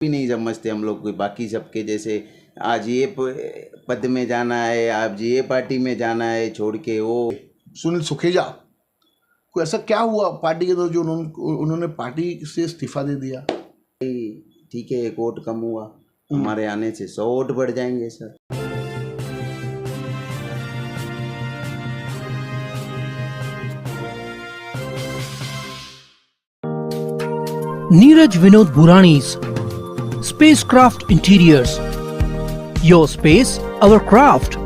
भी नहीं समझते हम लोग कोई बाकी सबके जैसे। आज ये पद में जाना है, आज ये पार्टी में जाना है, छोड़ के वो। सुनील सुखेजा को ऐसा क्या हुआ पार्टी के अंदर जो उन्होंने पार्टी से इस्तीफा दे दिया? ठीक है, एक वोट कम हुआ, हमारे आने से 100 वोट बढ़ जाएंगे sir. Neeraj Vinod Burani's Spacecraft Interiors. Your space, our craft.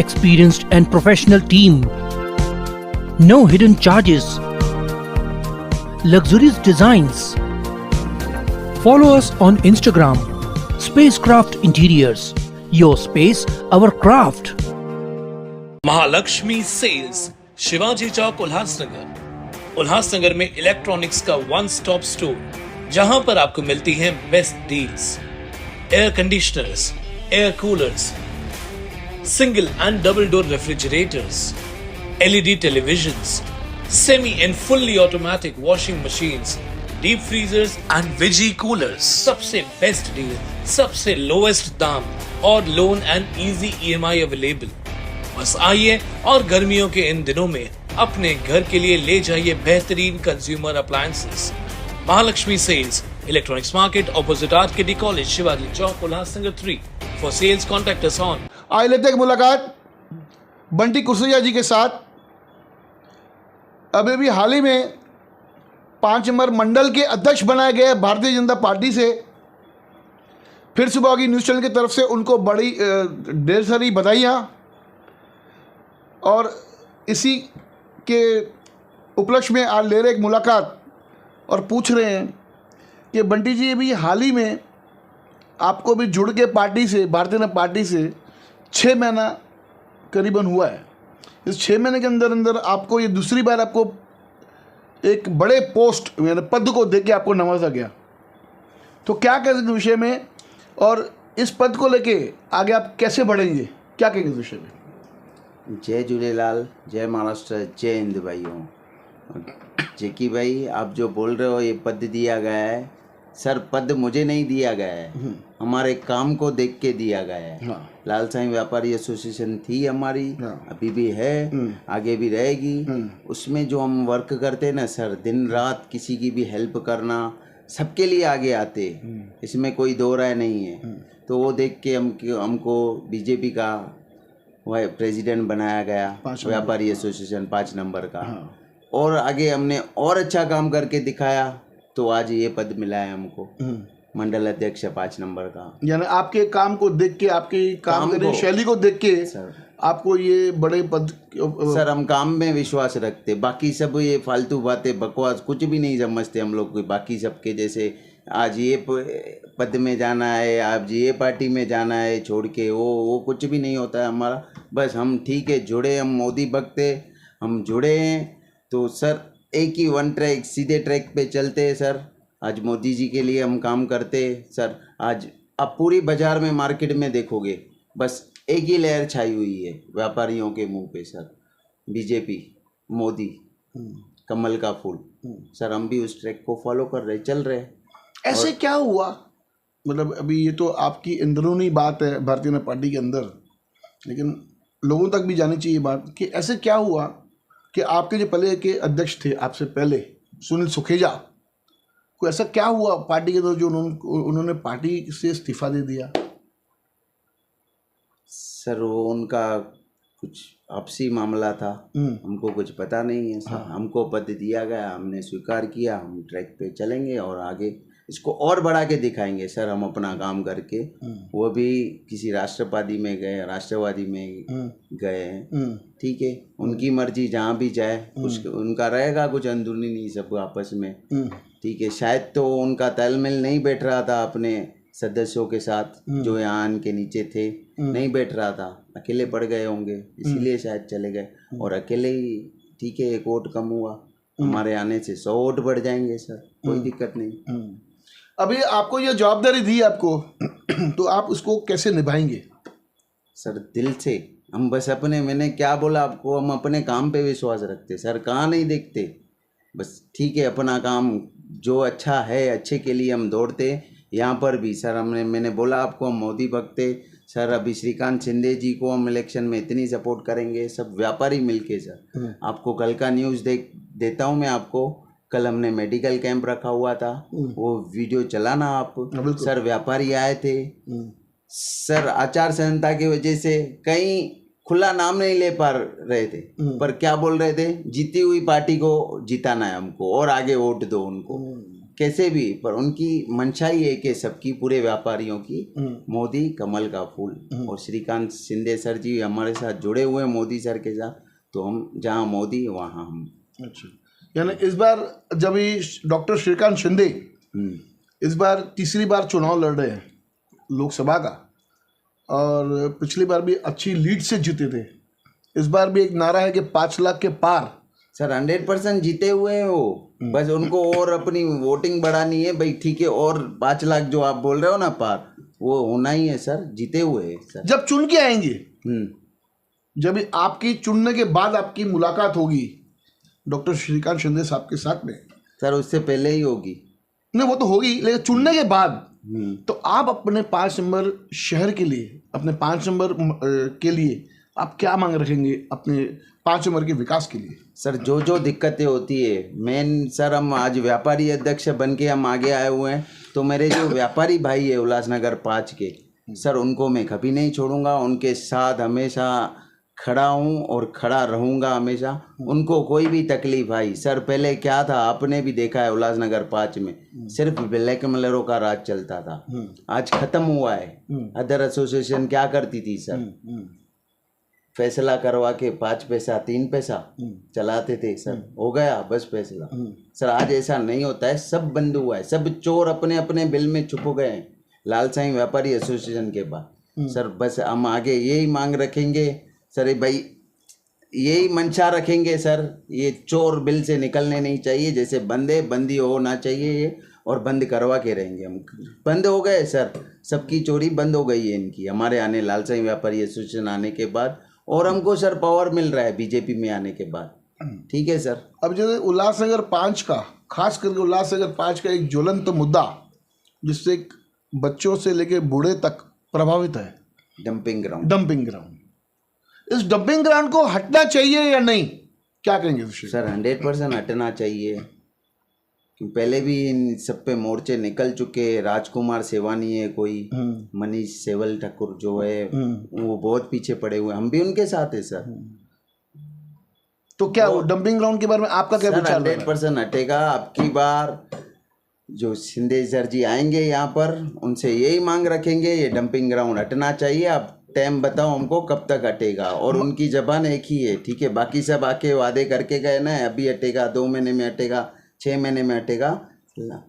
Experienced and professional team. No hidden charges. Luxurious designs. Follow us on Instagram. Spacecraft Interiors. Your space, our craft. Mahalakshmi sales, Shivaji Chowk, Ulhasnagar. Ulhasnagar में electronics का one stop store, जहां पर आपको मिलती हैं best deals. Air conditioners, air coolers, single and double door refrigerators, LED televisions, semi and fully automatic washing machines, deep freezers and veggie coolers. सबसे best deal, सबसे lowest दाम और loan and easy EMI available. बस आइए और गर्मियों के इन दिनों में अपने घर के लिए ले जाइए बेहतरीन consumer appliances. Mahalakshmi sales, electronics market, opposite RKD college, Shivaji Chowk, Ulhasnagar 3। For sales contact us on. आज लेते हैं मुलाकात बंटी कुसैया जी के साथ। अभी भी हाल ही में 5 नंबर मंडल के अध्यक्ष बनाए गए भारतीय जनता पार्टी से। फिर सुबह होगी न्यूज़ चैनल की तरफ से उनको बड़ी ढेर सारी बधाइयाँ। और इसी के उपलक्ष्य में आज ले रहे एक मुलाकात और पूछ रहे हैं कि बंटी जी अभी हाल ही में आपको भी जुड़ के पार्टी से, भारतीय जनता पार्टी से 6 महीना करीबन हुआ है। इस 6 महीने के अंदर अंदर आपको ये दूसरी बार आपको एक बड़े पोस्ट यानी पद को देके आपको नवाजा गया, तो क्या कहेंगे इस विषय में और इस पद को लेके आगे आप कैसे बढ़ेंगे, क्या कहेंगे इस विषय में? जय झूलेलाल, जय महाराष्ट्र, जय हिंद भाइयों। जेकी भाई, आप जो बोल रहे हो ये पद दिया गया है सर, पद मुझे नहीं दिया गया है, हमारे काम को देख के दिया गया है। हाँ। लाल साईं व्यापारी एसोसिएशन थी हमारी, अभी भी है, आगे भी रहेगी। उसमें जो हम वर्क करते हैं ना सर, दिन रात किसी की भी हेल्प करना, सबके लिए आगे आते, इसमें कोई दो राय नहीं है। तो वो देख के हमको बीजेपी का वह प्रेसिडेंट बनाया गया, व्यापारी एसोसिएशन 5 नंबर का। और आगे हमने और अच्छा काम करके दिखाया, तो आज ये पद मिला है हमको, मंडल अध्यक्ष 5 नंबर का। यानी आपके काम को देख के, आपकी काम करने की शैली को देख के सर आपको ये बड़े पद। सर हम काम में विश्वास रखते, बाकी सब ये फालतू बातें बकवास कुछ भी नहीं समझते हम लोग कोई बाकी सबके जैसे। आज ये पद में जाना है, आज ये पार्टी में जाना है, छोड़ के वो कुछ भी नहीं होता है हमारा। बस हम ठीक है जुड़े, हम मोदी भक्त हम जुड़े हैं, तो सर एक ही वन ट्रैक सीधे ट्रैक पे चलते हैं सर। आज मोदी जी के लिए हम काम करते सर। आज आप पूरी बाजार में मार्केट में देखोगे बस एक ही लहर छाई हुई है व्यापारियों के मुंह पे सर, बीजेपी, मोदी, कमल का फूल। सर हम भी उस ट्रैक को फॉलो कर रहे, चल रहे। ऐसे क्या हुआ, मतलब अभी ये तो आपकी अंदरूनी बात है भारतीय जनता पार्टी के अंदर, लेकिन लोगों तक भी जानी चाहिए बात कि ऐसे क्या हुआ कि आपके जो पहले के अध्यक्ष थे आपसे पहले, सुनील सुखेजा को ऐसा क्या हुआ पार्टी के अंदर जो उन्होंने पार्टी से इस्तीफा दे दिया? सर वो उनका कुछ आपसी मामला था, हमको कुछ पता नहीं है सर। हमको पद दिया गया, हमने स्वीकार किया, हम ट्रैक पे चलेंगे और आगे इसको और बढ़ा के दिखाएंगे सर। हम अपना काम करके, वो भी किसी राष्ट्रवादी में गए, राष्ट्रवादी में गए हैं, ठीक है, उनकी मर्जी, जहाँ भी जाए उनका रहेगा, कुछ अंदरूनी नहीं, सब आपस में, ठीक है। शायद तो उनका तालमेल नहीं बैठ रहा था अपने सदस्यों के साथ जो यहाँ के नीचे थे, नहीं बैठ रहा था, अकेले पड़ गए होंगे, इसीलिए शायद चले गए। और अकेले ही ठीक है, एक वोट कम हुआ, हमारे आने से 100 वोट बढ़ जाएंगे सर, कोई दिक्कत नहीं। अभी आपको ये जवाबदारी दी आपको तो आप उसको कैसे निभाएंगे? सर दिल से हम बस अपने, मैंने क्या बोला आपको, हम अपने काम पे विश्वास रखते सर, कहाँ नहीं देखते। बस ठीक है, अपना काम जो अच्छा है अच्छे के लिए हम दौड़ते, यहाँ पर भी सर मैंने बोला आपको, हम मोदी भक्त थे सर। अभी श्रीकांत शिंदे जी को हम इलेक्शन में इतनी सपोर्ट करेंगे, सब व्यापारी मिलके सर। आपको कल का न्यूज़ देता हूँ मैं आपको। कल हमने मेडिकल कैंप रखा हुआ था, वो वीडियो चलाना आप सर। व्यापारी आए थे सर, आचार संहिता की वजह से कहीं खुला नाम नहीं ले पा रहे थे, पर क्या बोल रहे थे, जीती हुई पार्टी को जिताना है हमको और आगे वोट दो उनको कैसे भी। पर उनकी मंशा ही है कि सबकी, पूरे व्यापारियों की, मोदी कमल का फूल। और श्रीकांत शिंदे सर जी हमारे साथ जुड़े हुए हैं मोदी सर के साथ, तो हम जहाँ मोदी वहाँ हम। अच्छा, यानी इस बार जब ये डॉक्टर श्रीकांत शिंदे इस बार तीसरी बार चुनाव लड़ रहे हैं लोकसभा का, और पिछली बार भी अच्छी लीड से जीते थे, इस बार भी एक नारा है कि 5 लाख के पार। सर 100% जीते हुए हैं वो, बस उनको और अपनी वोटिंग बढ़ानी है भाई, ठीक है। और 5 लाख जो आप बोल रहे हो ना पार, वो होना ही है सर, जीते हुए हैं सर। जब चुन के आएंगे, जब आपकी चुनने के बाद आपकी मुलाकात होगी डॉक्टर श्रीकांत शिंदे साहब के साथ में सर, उससे पहले ही होगी। नहीं, वो तो होगी, लेकिन चुनने के बाद तो आप अपने 5 नंबर शहर के लिए, अपने 5 नंबर के लिए आप क्या मांग रखेंगे अपने 5 नंबर के विकास के लिए? सर जो दिक्कतें होती है मेन सर, हम आज व्यापारी अध्यक्ष बन के हम आगे आए हुए हैं, तो मेरे जो व्यापारी भाई है उल्लासनगर 5 के सर, उनको मैं कभी नहीं छोड़ूंगा, उनके साथ हमेशा खड़ा हूँ और खड़ा रहूँगा हमेशा। उनको कोई भी तकलीफ आई सर, पहले क्या था आपने भी देखा है, उल्लासनगर 5 में सिर्फ ब्लैक मेलरों का राज चलता था, आज खत्म हुआ है। अदर एसोसिएशन क्या करती थी सर, फैसला करवा के 5 पैसा 3 पैसा चलाते थे सर, हो गया बस फैसला। सर आज ऐसा नहीं होता है, सब बंद हुआ है, सब चोर अपने अपने बिल में छुप गए हैं लाल साईं व्यापारी एसोसिएशन के बाद सर। बस हम आगे यही मांग रखेंगे सर भाई, यही मंशा रखेंगे सर, ये चोर बिल से निकलने नहीं चाहिए, जैसे बंदी होना चाहिए ये, और बंद करवा के रहेंगे हम। बंद हो गए सर, सबकी चोरी बंद हो गई है इनकी, हमारे आने लाल साईं व्यापारी एसोसिएशन आने के बाद, और हमको सर पावर मिल रहा है बीजेपी में आने के बाद। ठीक है सर। अब जैसे उल्लासनगर 5 का, खास करके उल्लासनगर 5 का एक ज्वलंत मुद्दा जिससे बच्चों से लेके बूढ़े तक प्रभावित है, डंपिंग ग्राउंड। इस डंपिंग ग्राउंड को हटना चाहिए या नहीं, क्या कहेंगे सर? 100% हटना चाहिए, कि पहले भी इन सब पे मोर्चे निकल चुके। राजकुमार सेवानी है कोई, मनीष सेवल ठाकुर जो है, वो बहुत पीछे पड़े हुए, हम भी उनके साथ है सर। तो क्या वो डंपिंग ग्राउंड के बारे में आपका क्या विचार है? 100% हटेगा। अब की बार जो शिंदे सर जी आएंगे यहाँ पर, उनसे यही मांग रखेंगे, ये डंपिंग ग्राउंड हटना चाहिए। आप टाइम बताओ हमको कब तक हटेगा, और उनकी जबान एक ही है, ठीक है। बाकी सब आके वादे करके गए ना, अभी हटेगा, 2 महीने में हटेगा, 6 महीने में हटेगा।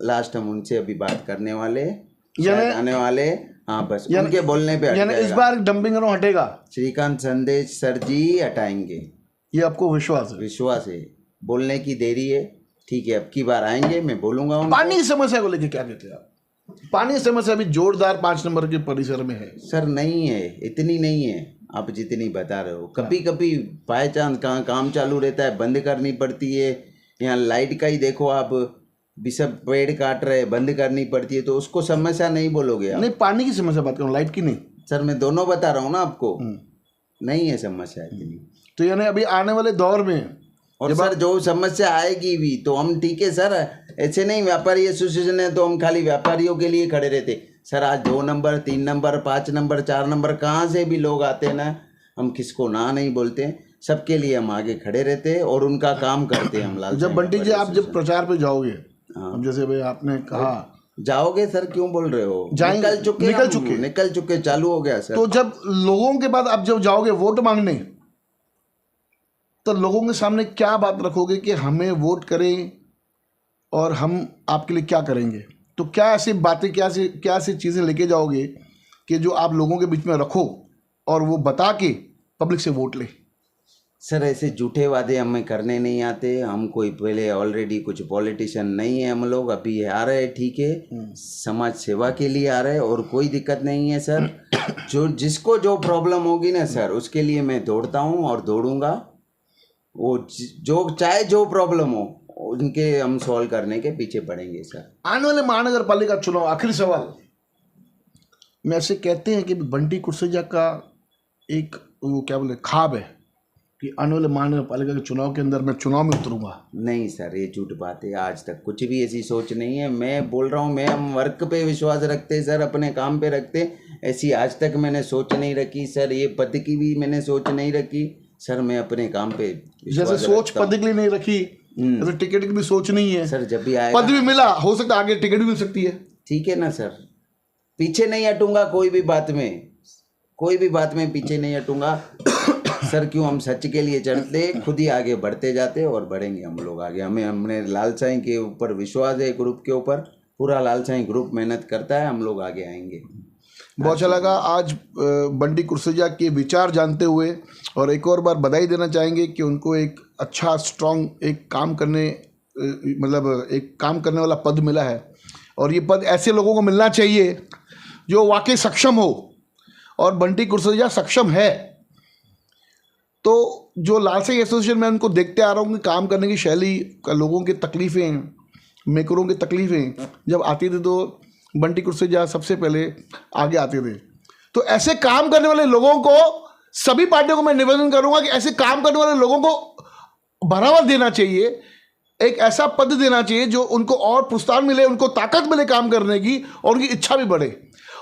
लास्ट हम उनसे अभी बात करने वाले, आने वाले। हाँ, बस उनके बोलने पे यानी इस बार डंपिंग ग्राउंड हटेगा, श्रीकांत शिंदे सर जी हटाएंगे, ये आपको विश्वास है? विश्वास है, बोलने की देरी है, ठीक है। अब की बार आएंगे, मैं बोलूंगा। पानी की समस्या को लेके क्या कहते हैं आप? पानी की समस्या अभी जोरदार 5 नंबर के परिसर में है सर। नहीं है, इतनी नहीं है आप जितनी बता रहे हो। कभी कभी बाय चांस कहाँ काम चालू रहता है, बंद करनी पड़ती है। यहाँ लाइट का ही देखो आप, भी सब पेड़ काट रहे, बंद करनी पड़ती है, तो उसको समस्या नहीं बोलोगे आप? नहीं, पानी की समस्या बात करूँ, लाइट की नहीं सर। मैं दोनों बता रहा हूँ ना आपको, नहीं है समस्या इतनी। तो यानी अभी आने वाले दौर में, और सर जो समस्या आएगी भी तो हम, ठीक है सर, ऐसे नहीं व्यापारी एसोसिएशन है तो हम खाली व्यापारियों के लिए खड़े रहते सर। आज 2 नंबर 3 नंबर 5 नंबर 4 नंबर कहाँ से भी लोग आते हैं ना, हम किसको ना नहीं बोलते, सबके लिए हम आगे खड़े रहते हैं और उनका काम करते हैं हम। लाल जब बंटी जी आप जब प्रचार पे जाओगे, जैसे भाई आपने कहा जाओगे सर, क्यों बोल रहे हो? निकल चुके, चालू हो गया सर। तो जब लोगों के बाद आप जब जाओगे वोट मांगने, तो लोगों के सामने क्या बात रखोगे कि हमें वोट करें और हम आपके लिए क्या करेंगे? तो क्या ऐसी बातें, क्या ऐसी चीज़ें लेके जाओगे कि जो आप लोगों के बीच में रखो और वो बता के पब्लिक से वोट ले? सर ऐसे झूठे वादे हमें करने नहीं आते। हम कोई पहले ऑलरेडी कुछ पॉलिटिशियन नहीं है, हम लोग अभी आ रहे हैं, ठीक है, समाज सेवा के लिए आ रहे हैं, और कोई दिक्कत नहीं है सर। जिसको जो प्रॉब्लम होगी ना सर, उसके लिए मैं दौड़ता हूँ और दौड़ूंगा। वो जो चाहे जो प्रॉब्लम हो, उनके हम सॉल्व करने के पीछे पड़ेंगे सर। आने वाले महानगर पालिका चुनाव, आखिरी सवाल में ऐसे कहते हैं कि बंटी कुर्सेजा का एक वो क्या बोले ख्वाब है कि आने वाले महानगर पालिका के चुनाव के अंदर मैं चुनाव में उतरूंगा। नहीं सर, ये झूठ बात है। आज तक कुछ भी ऐसी सोच नहीं है। मैं बोल रहा हूँ, मैं हम वर्क पे विश्वास रखते सर, अपने काम पे रखते। ऐसी आज तक मैंने सोच नहीं रखी सर। ये पद की भी मैंने सोच नहीं रखी सर। मैं अपने काम पे जैसे सोच पद के लिए नहीं रखी, जैसे टिकट की भी सोच नहीं है सर। जब भी आएगा पद भी मिला, हो सकता है आगे टिकट भी मिल सकती है। ठीक है ना सर, पीछे नहीं हटूंगा कोई भी बात में, कोई भी बात में पीछे नहीं हटूंगा सर। क्यों, हम सच के लिए चढ़ते, खुद ही आगे बढ़ते जाते और बढ़ेंगे हम लोग आगे। हमने लाल साईं के ऊपर विश्वास है, ग्रुप के ऊपर पूरा लाल साईं ग्रुप मेहनत करता है, हम लोग आगे आएंगे। बहुत अच्छा लगा आज बंटी कुर्सेजा के विचार जानते हुए, और एक और बार बधाई देना चाहेंगे कि उनको एक अच्छा स्ट्रॉन्ग एक काम करने मतलब एक काम करने वाला पद मिला है, और ये पद ऐसे लोगों को मिलना चाहिए जो वाकई सक्षम हो, और बंटी कुर्सेजा सक्षम है। तो जो लाल साईं एसोसिएशन में उनको देखते आ रहा हूँ कि काम करने की शैली, लोगों की तकलीफ़ें, मेकरों की तकलीफ़ें जब आती थी तो बंटी कुर्सेजा सबसे पहले आगे आते थे। तो ऐसे काम करने वाले लोगों को, सभी पार्टियों को मैं निवेदन करूंगा कि ऐसे काम करने वाले लोगों को बढ़ावा देना चाहिए, एक ऐसा पद देना चाहिए जो उनको और प्रोत्साहन मिले, उनको ताकत मिले काम करने की, और उनकी इच्छा भी बढ़े।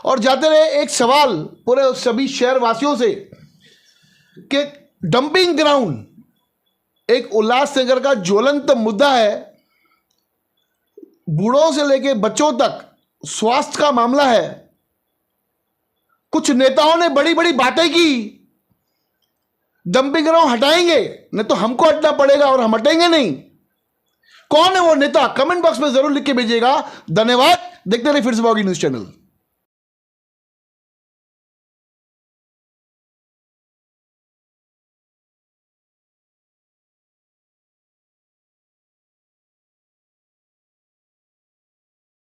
और जाते रहे एक सवाल पूरे सभी शहरवासियों से कि डंपिंग ग्राउंड एक उल्लासनगर का ज्वलंत मुद्दा है। बूढ़ों से लेकर बच्चों तक स्वास्थ्य का मामला है। कुछ नेताओं ने बड़ी बड़ी बातें की, डंपिंग ग्राउंड हटाएंगे, नहीं तो हमको हटना पड़ेगा, और हम हटेंगे नहीं। कौन है वो नेता? कमेंट बॉक्स में जरूर लिख के भेजिएगा। धन्यवाद। देखते रहिए फिर से बॉगी न्यूज चैनल।